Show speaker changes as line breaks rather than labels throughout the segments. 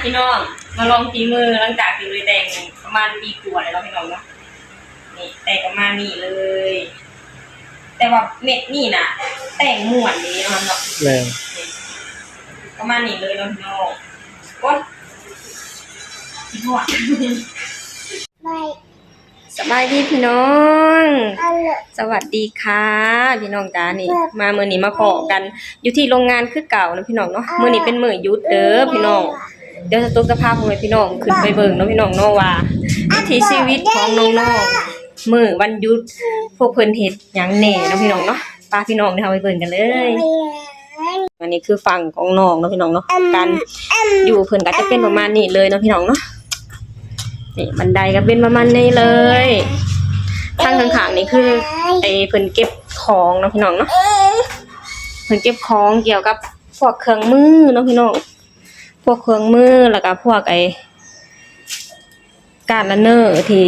พี่น้องมาลองฝีมือหลังจากที่เลยแต่งประมาณปีกว่าเลยเราพี่น้องเนาะนี่แต่งประมาณนี้เลย แต่ว่าเม็ดนี่น่ะ แต่งม่วนนี้นะครับเนาะ
แม่
ประมาณนี้เลยเนาะพี่น้องโอ๊ยพี่พ่อสบายดีพี่น้องสวัสดีค่ะพี่น้องจ้านี่มามื้อนี้มาพอกันอยู่ที่โรงงานคือเก่านะพี่น้องเนาะมื้อนี้เป็นมื้อหยุดเด้อพี่น้องเดี๋ยวจะตุกสภาพให้พี่น้องขึ้นไปเบิ่งเนาะพี่น้องเนาะว่าวิถีชีวิตของน้องๆมื้อวันหยุดพวกเพิ่นเฮ็ดหยังแหน่เนาะพี่น้องเนาะพาพี่น้องเฮาไปเบิ่งกันเลยอันนี้คือฝั่งของน้องเนาะพี่น้องเนาะการอยู่เพิ่นก็จะเป็นประมาณนี้เลยเนาะพี่น้องเนาะนี่บันไดก็เป็นประมาณนี้เลยทางข้างๆนี่คือไอ้เพิ่นเก็บของเนาะพี่น้องเนาะเพิ่นเก็บของเกี่ยวกับพวกเครื่องมือเนาะพี่น้องพวกเครื่องมือแล้วก็พวกไอ้การละเนอร์ที่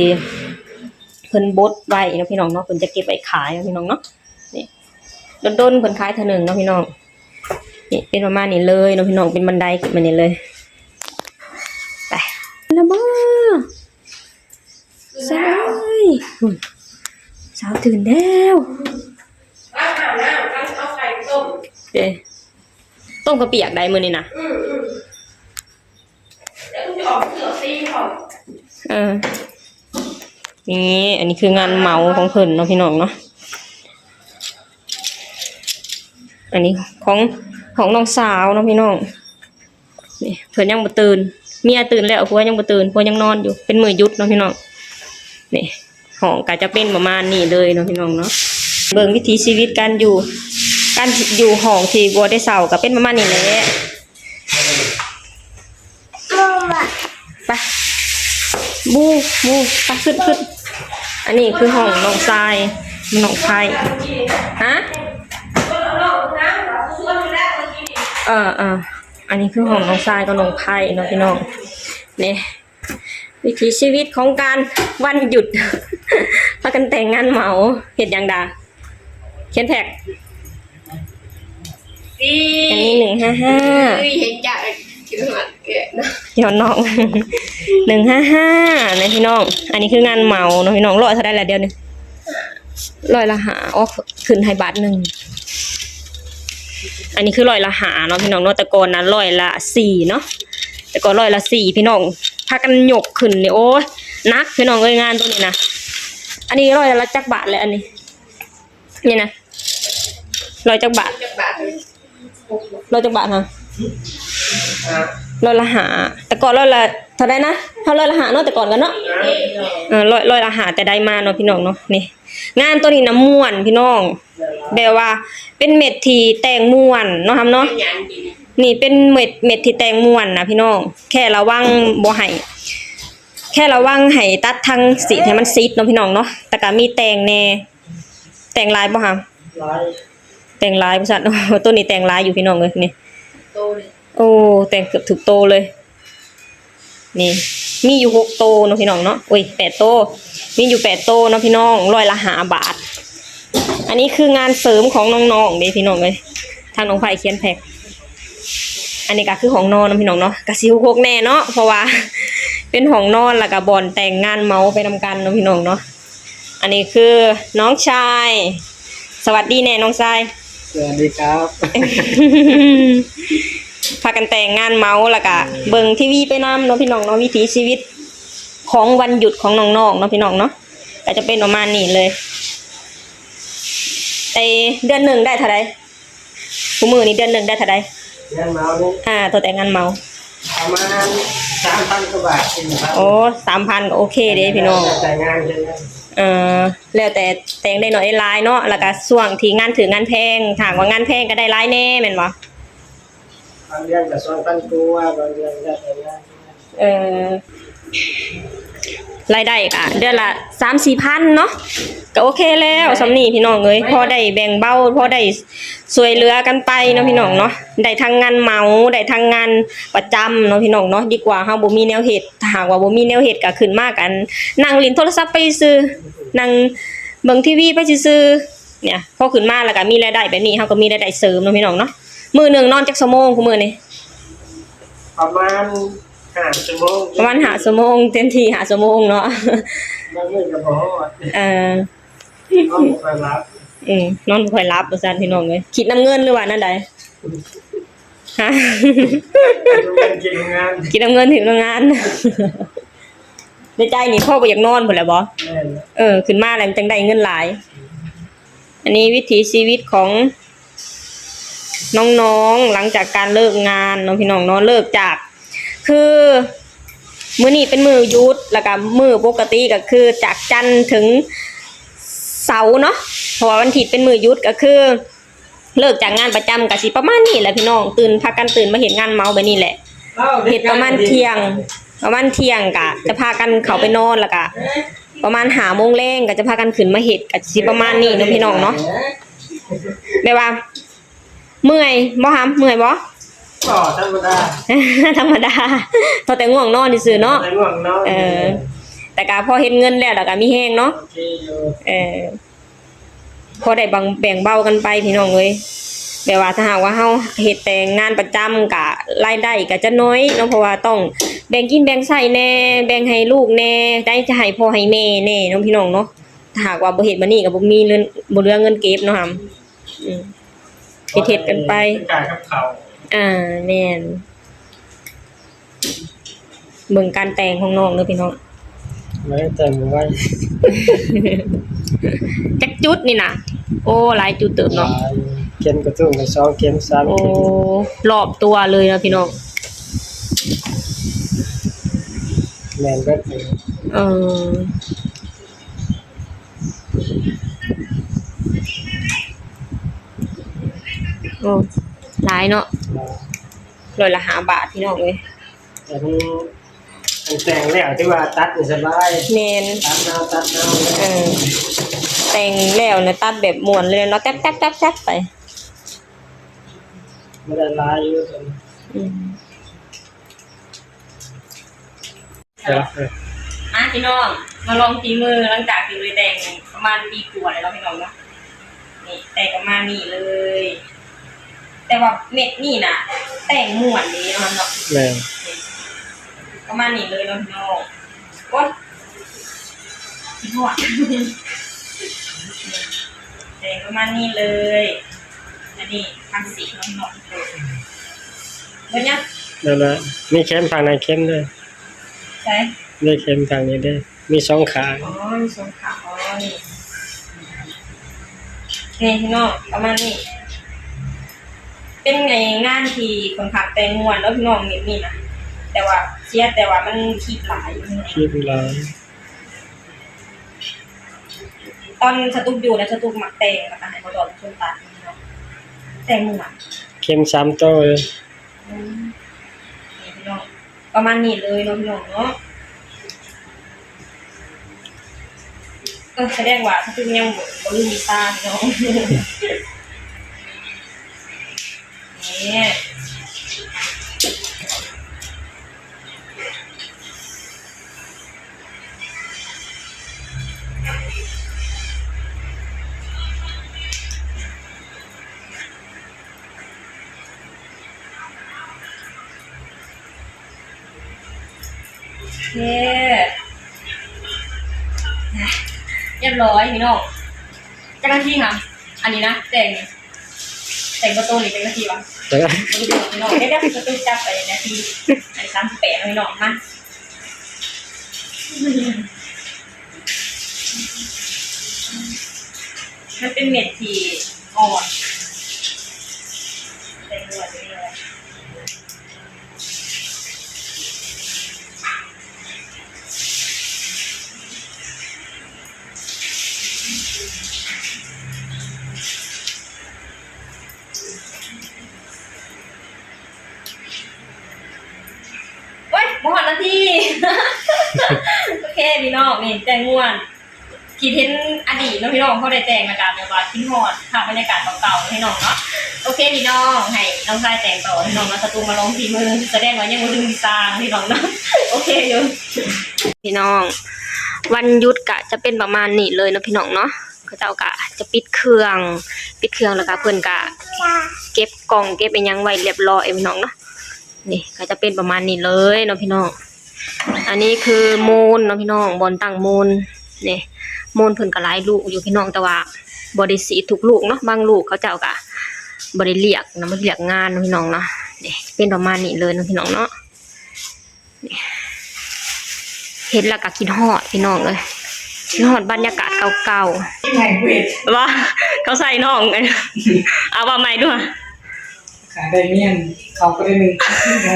เพิ่นบดไว้เนาะพี่น้องเนาะเพิ่นจะเก็บไว้ขายเนาะพี่น้องเนาะนี่ดนๆเพิ่นขายเท่านึงเนาะพี่น้องนี่เป็นประมาณนี้เลยเนาะพี่น้องเป็นบันไดขึ้นมานี่เลยไปแล้วบ่สายสาวตื่นแล้วเอาไข่ต้มเด้ต้มกระเปียกได้มื้อนี้นะเดี๋ยวคุณจะออกเสือซีก่อนนี่อันนี้คืองานเหมาของเพิ่นเนาะพี่น้องเนาะอันนี้ของน้องสาวเนาะพี่น้องนี่เพิ่นยังบ่ตื่นเมียตื่นแล้วผัวยังบ่ตื่นผัวยังนอนอยู่เป็นมื้อหยุดเนาะพี่น้องนี่ห้องก็จะเป็นประมาณนี้เลยเนาะพี่น้องเนาะเบิ่งวิถีชีวิตการอยู่ห้องที่บ่ได้เช่าก็เป็นประมาณนี้แหละไปบูไปขึ้นอันนี้คือห้องน้องทรายน้องไผ่ฮะอันนี้คือห้องน้องทรายกับน้องไผ่เนาะพี่น้องนี่วิถีชีวิตของการวันหยุดพากันแต่งงานเหมาเฮ็ดหยังดาเขียนแท็กอันนี้155เฮ็ดจักย้อนน้อง155นะพี่น้องอันนี้คืองานเหมาเนาะพี่น้องร้อยเท่าได้แล้วเดี๋ยวนึงร้อยละหาอ๋อขึ้นให้บาทนึงอันนี้คือร้อยละหาเนาะพี่น้องเนาะแต่ก่อนนั้นร้อยละ4เนาะแต่ก่อนร้อยละ4พี่น้องพากันยกขึ้นนี่โอ้ยนักพี่น้องเอ้ยงานตรงนี้นะอันนี้ร้อยละจักบาทเลยอันนี้นี่นะร้อยจักบาทร้อยจักบาทฮะร้อยละหาแต่ก่อนร้อยละเท่าได้นะเท่าร้อยละหาเนาะแต่ก่อนกันเนาะร้อยละหาแต่ได้มาเนาะพี่น้องเนาะนี่งานตัวนี้น้ำม่วนพี่น้องแบบว่าเป็นเม็ดที่แต่งม่วนเนาะครับเนาะนี่เป็นเม็ดที่แต่งม่วนนะพี่น้องแค่ระวังบ่ให้แค่ระวังให้ตัดทางสีให้มันซีดเนาะพี่น้องเนาะแต่ก็มีแต่งแน่แต่งลายบ่ครับแต่งลายบ่ซั่นตัวนี้แต่งลายอยู่พี่น้องเอ้ยนี่โตเลยโอ้แต่งเกือบถูกโตเลยนี่มีอยู่6โตเนาะพี่น้องเนาะโอ้ย8โตมีอยู่8โตเนาะพี่น้องร้อยละ5 บาทอันนี้คืองานเสริมของน้องๆเด้พี่น้องเอ้ยทางน้องไผ่เขียนแพ็คอันนี้ก็คือของนอนเนาะพี่น้องเนาะก็สิ6แน่เนาะเพราะว่าเป็นห้องนอนแล้วก็บ่อนแต่งงานเมาไปนำกันเนาะพี่น้องเนาะอันนี้คือน้องชายสวัสดีแน่น้องชาย
สวัสดีครับ
พากันแต่งงานเมาแล้วก็เบิ่งทีวีไปนำเนาะพี่น้องเนาะวิถีชีวิตของวันหยุดของน้องๆเนาะพี่น้องเนาะก็จะเป็นประมาณนี้เลยไอเดือน1ได้เท่าใดผู้มือนี่เดือน1ได้เท่าใด
งานเมาเนี่ย
ตัวแต่งงานเมา
ประมาณ 3,000 กว่าบาท
โอ้ 3,000 ก็โอเคเด้พี่น้อง
แต่งงานเลย
แล้วแต่แต่งได้หน่อยหลายเนาะแล้วก็ช่วงที่งานถึงงานแพงถามว่างานแพงก็ได้หลายแน่แม่นบ่
บางเดือนก็2,000 กว่าบางเดือนก็แต่งงาน
รายได้ก็เดือนละ 3-4 พันเนาะก็โอเคแล้วสำนี้พี่น้องเอ้ยพอได้แบ่งเบาพอได้ช่วยเหลือกันไปเนาะพี่น้องเนาะได้ทั้งงานเหมาได้ทั้งงานประจำเนาะพี่น้องเนาะดีกว่าเฮาบ่มีแนวเฮ็ดถ้าหากว่าบ่มีแนวเฮ็ดก็ขึ้นมากันนั่งเล่นโทรศัพท์ไปซื่อนั่งเบิ่งทีวีไปซื่อเนี่ยพอขึ้นมาแล้วก็มีรายได้แบบนี้เฮาก็มีรายได้เสริมเนาะพี่น้องเนาะมื้อนึงนอนจักชั่วโมงคุมื้อนี้
ประมาณ 5 ชั่วโมง
ประมาณ5ชั่วโมงเต็มที่5ชั่วโมงเนาะ
บางมื้อก็บ่ฮอด
เออ
นอนบ่ค่อยหลับ
นอนบ่ค่อยหลับว่าซั่นพี่น้องเอ้ยคิดน้ำเงินหรือว่านั่นใดฮะ
กินงาน
คิดน้ำเงินถึงโรงงาน ในใจนี่พ่อบ่อยากนอนพุ่นแหละบ่
แม่น
ขึ้นมาแล้วมันจังได้เงินหลาย อันนี้วิถีชีวิตของน้องๆหลังจากการเลิกงานน้องพี่น้องเนาะเลิกจาก คือมื้อนี้เป็นมื้อหยุดแล้วก็มื้อปกติก็คือจากจันทร์ถึงเสาร์เนาะเพราะว่าวันอาทิตย์เป็นมื้อหยุดก็คือ เลิกจากงานประจำก็สิประมาณนี้แหละพี่น้องพากันตื่นมาเฮ็ดงานเมาแบบนี้แหละเฮ็ดประมาณเที่ยงก็จะพากันเข้าไปนอนแล้วก็ประมาณ5 โมงแลงก็จะพากันขึ้นมาเฮ็ดก็สิประมาณนี้เนาะพี่น้องเนาะแบบว่าเมื่อยบ่หำเมื่อยบ่
ก็ธรรมดา
ธรรมดาพอแต่ง่วงนอนซื่อๆเนาะ
แต่ง่วงนอน
แต่ก็พอเฮ็ดเงินแล้วก็มีแฮงเนาะ
โอเคอยู่
พอได้แบ่งเบากันไปพี่น้องเอ้ยแบบว่าถ้าหากว่าเฮาเฮ็ดแต่งานประจำก็รายได้ก็จะน้อยเนาะเพราะว่าต้องแบ่งกินแบ่งใช้แน่แบ่งให้ลูกแน่ได้จะให้พ่อให้แม่แน่เนาะพี่น้องเนาะถ้าหากว่าบ่เฮ็ดมานี่ก็บ่มีเงินบ่เหลือเงินเก็บเนาะครับเฮ็ดกันไป
การกับเขา
แม่นเบิ่งการแต่งของน้องเด้อพี่น้อง
ไม่แต่งไว้
จักจุดนี่น่ะโอ้หลายจุดเติบเนาะ
เข็มกระตุ้งกับ2เข็ม3
โอ้
เข็ม
รอบตัวเลยนะพี่น้อง
แม่นเบิดเลย
เออโอ้หลายเนาะร้อยละ5 บาทพี่น้องเอ้ย
แต่นี่แต่งแล้วที่ว่าตัดนี่สบาย
แม่น
ตัดเอา
แต่งแล้วเนี่ยตัดแบบม่วนเลยเนาะแต๊บๆๆๆไป
ไม่ได้ลายอยู่ตอน
อืม พี่น้องมาลองฝีมือหลังจากที่เลยแต่งประมาณปีกว่าแล้วเนาะพี่น้องเนาะนี่แต่งประมาณนี้เลย แต่ว่าเม็ดนี่น่ะ แต่งม่วนดีเนาะเนาะ
แม่น
ประมาณนี้เลยเนาะพี่น้องโอ๊ยพี่หัวแต่งประมาณนี้เลยอันนี้ทำสีเนาะพี่น้องเบิ่งยัง
นั่นแหละมีเข็มทางไหนเข็มด้วย
ใช่
ได้เข็มทางนี้ด้วยมี2ข้าง
อ๋อมีสองขาอ๋อนี่พี่น้องประมาณนี้ เป็นไงงานที่คนขับแต่งม่วนแล้วพี่น้องนี่นะแต่ว่าเสียแต่ว่ามันคิดหลายอยู่
คิดลาย
ตอนสตุกอยู่นะสตุกมักแต่งกับอาหารบ่ดอกชนตาพี่น้องแต่งม่วน
เข็ม3โต้เลย
นี่พี่น้องประมาณนี้เลยเนาะพี่น้องเนาะแสดงว่าสตุกยังบ่ลืมวีซ่าพี่น้องนี่เรียบร้อยพี่น้องจังนาทีค่ะอันนี้นะแต่งประตูนี่เป็นนาทีวะ
แต่ว่า
พี่น้องได้ประตูจับไปนาทีไอ้38พี่น้องมามันเป็นเม็ดที่อ่อนแต่งด้วยนี่เลยหมดนาที โอเคพี่น้องนี่แต่งม่วนคิดเห็นอดีตเนาะพี่น้องเขาได้แต่งอากาศแบบว่าคิดฮอดภาพบรรยากาศเก่าๆพี่น้องเนาะโอเคพี่น้องให้น้องชายแต่งต่อพี่น้องมาสตูมาลองฝีมือแสดงว่ายังบ่ลืมสร้างพี่น้องเนาะ โอเคอยู่พี่น้องวันหยุดกะจะเป็นประมาณนี้เลยเนาะพี่น้องเนาะเขาเจ้ากะจะปิดเครื่องแล้วก็เพิ่นกะเก็บกล่องเก็บไปยังไว้เรียบร้อยพี่น้องเนาะ นี่ก็จะเป็นประมาณนี้เลยเนาะพี่น้องอันนี้คือมูลเนาะพี่น้องบอนตั้งมูลนี่มูลเพิ่นก็หลายลูกอยู่พี่น้องแต่ว่าบ่ได้สีทุกลูกเนาะบางลูกเขาเจ้าก็บ่ได้เรียกนะบ่ได้เรียกงานเนาะพี่น้องเนาะนี่เป็นประมาณนี้เลยเนาะพี่น้องเนาะนี่เห็นแล้วก็คิดฮอดพี่น้องเอ้ยคิดฮอดบรรยากาศเก่าๆ
ไงเวท
ว่าเขาใส่น้องไงเอาว่าใหม่ด้วย
ขาได้เมียนเขาก็ได้หนึ่งไง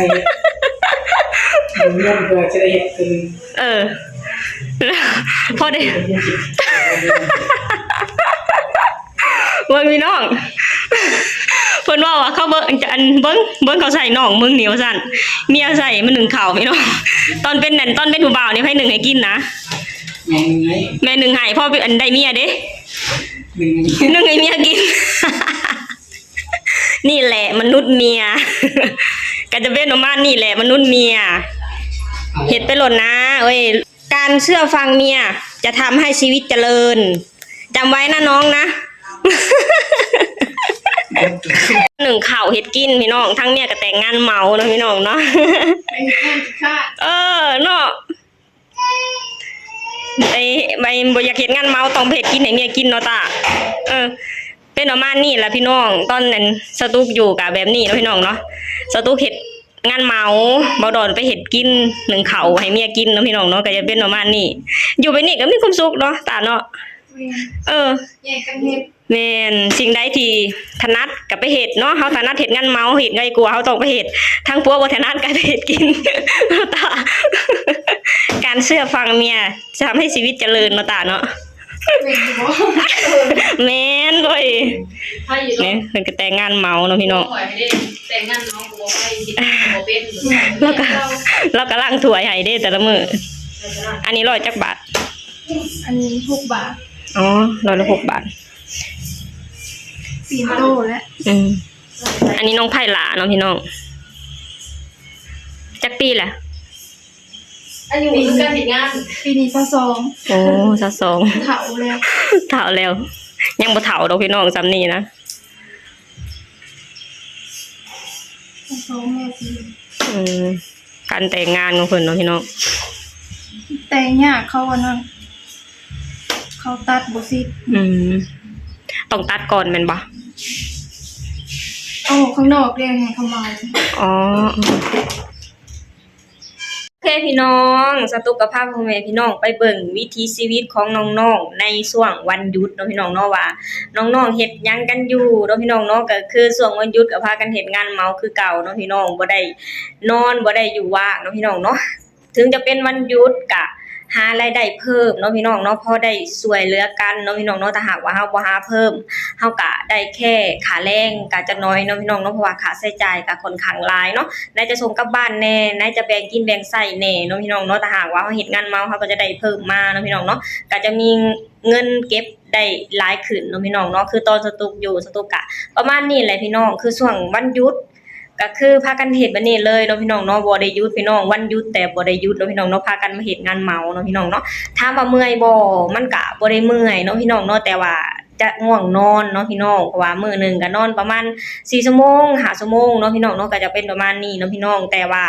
เมียนเพื่อจะได้เห็นคือ
เออพอได้เบิ่งพี่น้องเพิ่นว่าเขาเบิ่งอันเบิ่งเขาใส่น้องมึงเหนียวสั่นเมียใส่มันหนึ่งข่าวพี่น้องตอนเป็นนั่นตอนเป็นผู้บ่าวนี่ให้หนึ่งให้กินนะ
ไงไง
แม่หนึ่งให้พ่อเป็นอันได้เมียเด้
หนึ่ง
หนึ่งให้เมียกิน นี่แหละมนุษย์เมีย ก็จะเป็นออกมานี่แหละมนุษย์เมียเฮ็ดไปหล่นนะเว้ยการเชื่อฟังเมียจะทำให้ชีวิตเจริญจำไว้นะน้องนะ หนึ่งข่าวเฮ็ดกินพี่น้องทั้งเมียก็แต่งงานเมาเนาะพี่น้องเนาะ เออเนาะไอ้บ่อยากเฮ็ดงานเมาต้องไปเฮ็ดกินให้เมียกินเนาะตาเป็นประมาณนี้แหละพี่น้องตอนนั้นสตุกอยู่กับแบบนี้เนาะพี่น้องเนาะสตุกเฮ็ดงานเมาบ่ดอนไปเฮ็ดกินหนึ่งข้าวให้เมียกินเนาะพี่น้องเนาะก็จะเป็นประมาณนี้อยู่ไปนี่ก็มีความสุขเนาะตาเนาะ
แยกกันเฮ็ด
แม่นสิ่งใดที่ถนัดก็ไปเฮ็ดเนาะเฮาถนัดเฮ็ดงานเมาเฮ็ดไงกลัวเฮาต้องไปเฮ็ดทางผัวบ่ถนัดก็ไปเฮ็ดกิน ตาการเชื่อฟังเมียจะทำให้ชีวิตเจริญเนาะตาเนาะ
เว้นอยู่บ่
แม่นเว้ย
ถ้าอยู่
นี่เพิ่นก็แต่งงานเมาเนาะพี่น้อง
ปล่อยให้ได้แต่งงานน้องก็บ่ไปสิบ่เป็น
แล้วก็ล้างถ้วยให้เด้แต่ละมื้ออันนี้100จักบาท
อันนี้6 บาท
อ๋อ100ละ6 บาท
ปีนโตแล้ว
อันนี้น้องไผ่หลาเนาะพี่น้องจักปีแหละ
อันนี้คือการเฮ็ดงานปีนี้ซะ2
โอ้ซะ2
เฒ่าแล้ว
เฒ่าแล้ว ยังบ่เฒ่าดอกพี่น้องซ้ำนี่นะ
2แม่ปี
การแต่งงานของเพิ่นเนาะพี่น้อง
แต่งยากเขาอันนั้นเขาตัดบ่สิ
ต้องตัดก่อนแม่นบ่
เอาข้างนอกเรียกให้เขาเมา
อ๋อโอเคพี่น้องสตุกกับภาพพ่อแม่พี่น้องไปเบิ่งวิถีชีวิตของน้องๆในช่วงวันหยุดเนาะพี่น้องเนาะว่าน้องๆเฮ็ดหยังกันอยู่เนาะพี่น้องเนาะก็คือช่วงวันหยุดก็พากันเฮ็ดงานเมาคือเก่าเนาะพี่น้องบ่ได้นอนบ่ได้อยู่ว่างเนาะพี่น้องเนาะถึงจะเป็นวันหยุดก็หารายได้เพิ่มเนาะพี่น้องเนาะพอได้ช่วยเหลือกันเนาะพี่น้องเนาะถ้าหากว่าเฮาบ่หาเพิ่มเฮาก็ได้แค่ค่าแรงก็จักน้อยเนาะพี่น้องเนาะเพราะว่าค่าใช้จ่ายก็ค่อนข้างหลายเนาะไหนจะส่งกลับบ้านแน่ไหนจะแบ่งกินแบ่งใช้แน่เนาะพี่น้องเนาะถ้าหากว่าเฮาเฮ็ดงานเมาเฮาก็จะได้เพิ่มมาเนาะพี่น้องเนาะก็จะมีเงินเก็บได้หลายขึ้นเนาะพี่น้องเนาะคือตอนสตุกอยู่สตุกก็ประมาณนี้แหละพี่น้องคือช่วงวันหยุดก็คือพากันเฮ็ดแบบนี้เลยเนาะพี่น้องเนาะบ่ได้หยุดพี่น้องวันหยุดแต่บ่ได้หยุดเนาะพี่น้องเนาะพากันมาเฮ็ดงานเมาเนาะพี่น้องเนาะถามว่าเมื่อยบ่มันก็บ่ได้เมื่อยเนาะพี่น้องเนาะแต่ว่าจะง่วงนอนเนาะพี่น้องเพราะว่ามื้อหนึงก็นอนประมาณ4ชั่วโมง5ชั่วโมงเนาะพี่น้องเนาะก็จะเป็นประมาณนี้เนาะพี่น้องแต่ว่า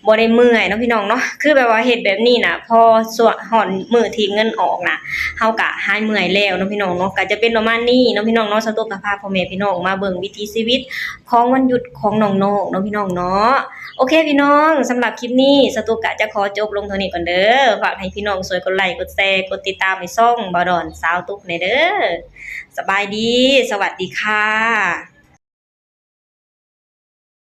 บ่ได้เมื่อยเนาะพี่น้องเนาะคือแบบว่าเฮ็ดแบบนี้น่ะพอส่วนฮอดมื้อที่เงินออกน่ะเฮาก็หายเมื่อยแล้วเนาะพี่น้องเนาะก็จะเป็นประมาณนี้เนาะพี่น้องเนาะสตุกก็พาพ่อแม่พี่น้องมาเบิ่งวิถีชีวิตของวันหยุดของน้องๆเนาะพี่น้องเนาะโอเคพี่น้องสำหรับคลิปนี้สตุกก็จะขอจบลงเท่านี้ก่อนเด้อฝากให้พี่น้องช่วยกดไลค์กดแชร์กดติดตามให้ช่องบ่ดอนสาวตุกในเด้อสบายดีสวัสดีค่ะ